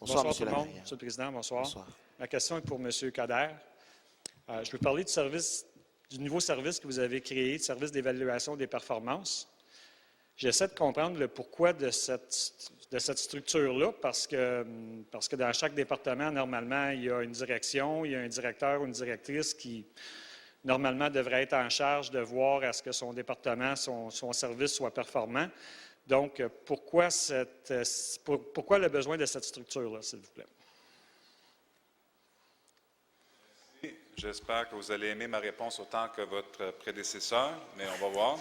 Bonsoir, tout M. le monde. Laperrière. Monsieur le Président, bonsoir. Bonsoir. Ma question est pour M. Coder. Je veux parler du nouveau service que vous avez créé, le service d'évaluation des performances. J'essaie de comprendre le pourquoi de cette structure-là, parce que dans chaque département, normalement, il y a une direction, il y a un directeur ou une directrice qui, normalement, devrait être en charge de voir à ce que son département, son service soit performant. Donc, pourquoi le besoin de cette structure-là, s'il vous plaît? J'espère que vous allez aimer ma réponse autant que votre prédécesseur, mais on va voir.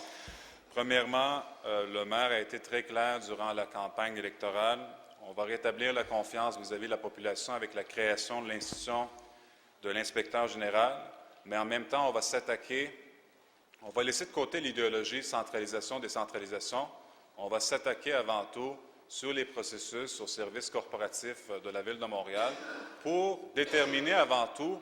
Premièrement, le maire a été très clair durant la campagne électorale. On va rétablir la confiance vis-à-vis de la population avec la création de l'institution de l'inspecteur général, mais en même temps, on va laisser de côté l'idéologie centralisation-décentralisation. On va s'attaquer avant tout sur les processus, aux services corporatifs de la Ville de Montréal pour déterminer avant tout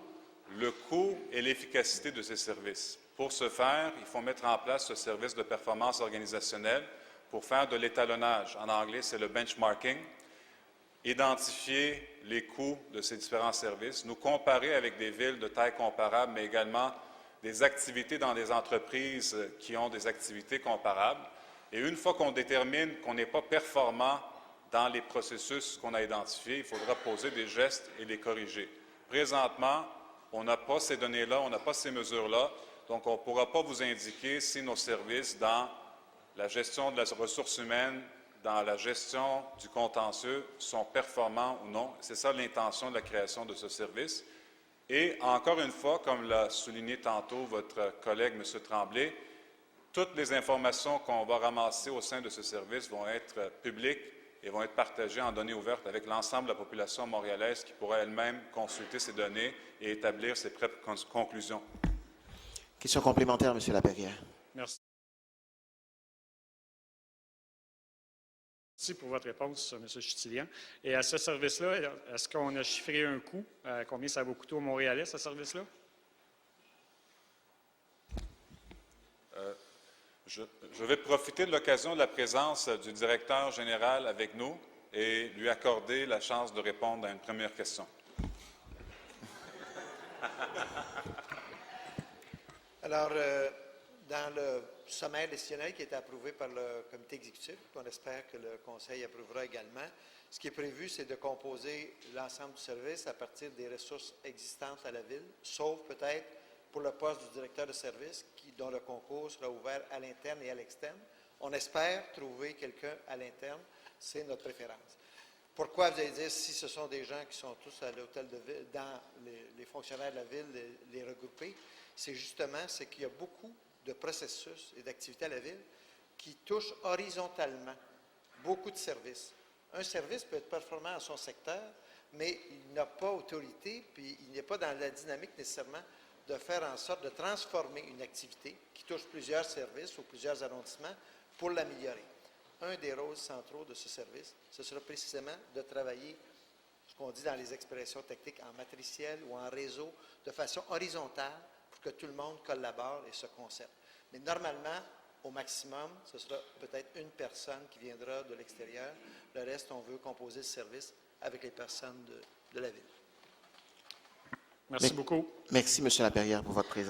le coût et l'efficacité de ces services. Pour ce faire, il faut mettre en place ce service de performance organisationnelle pour faire de l'étalonnage. En anglais, c'est le benchmarking. Identifier les coûts de ces différents services, nous comparer avec des villes de taille comparable, mais également des activités dans des entreprises qui ont des activités comparables. Et une fois qu'on détermine qu'on n'est pas performant dans les processus qu'on a identifiés, il faudra poser des gestes et les corriger. Présentement, on n'a pas ces données-là, on n'a pas ces mesures-là, donc on ne pourra pas vous indiquer si nos services dans la gestion de la ressource humaine, dans la gestion du contentieux sont performants ou non. C'est ça l'intention de la création de ce service. Et encore une fois, comme l'a souligné tantôt votre collègue, M. Tremblay, toutes les informations qu'on va ramasser au sein de ce service vont être publiques et vont être partagées en données ouvertes avec l'ensemble de la population montréalaise qui pourra elle-même consulter ces données et établir ses propres conclusions. Question complémentaire, M. Laperrière. Merci. Merci pour votre réponse, M. Chutilian. Et à ce service-là, est-ce qu'on a chiffré un coût? Combien ça va coûter aux Montréalais, ce service-là? Je vais profiter de l'occasion de la présence du directeur général avec nous et lui accorder la chance de répondre à une première question. Alors, dans le sommaire décisionnel qui a été approuvé par le comité exécutif, on espère que le conseil approuvera également, ce qui est prévu, c'est de composer l'ensemble du service à partir des ressources existantes à la Ville, sauf peut-être pour le poste du directeur de service, dont le concours sera ouvert à l'interne et à l'externe. On espère trouver quelqu'un à l'interne, c'est notre préférence. Pourquoi, vous allez dire, si ce sont des gens qui sont tous à l'hôtel de ville, dans les fonctionnaires de la Ville, les regrouper, c'est qu'il y a beaucoup de processus et d'activités à la Ville qui touchent horizontalement beaucoup de services. Un service peut être performant dans son secteur, mais il n'a pas autorité, puis il n'est pas dans la dynamique nécessairement de faire en sorte de transformer une activité qui touche plusieurs services ou plusieurs arrondissements pour l'améliorer. Un des rôles centraux de ce service, ce sera précisément de travailler, ce qu'on dit dans les expressions techniques, en matriciel ou en réseau, de façon horizontale pour que tout le monde collabore et se concerte. Mais normalement, au maximum, ce sera peut-être une personne qui viendra de l'extérieur. Le reste, on veut composer le service avec les personnes de la Ville. Merci beaucoup. Merci, M. Laperrière, pour votre présence.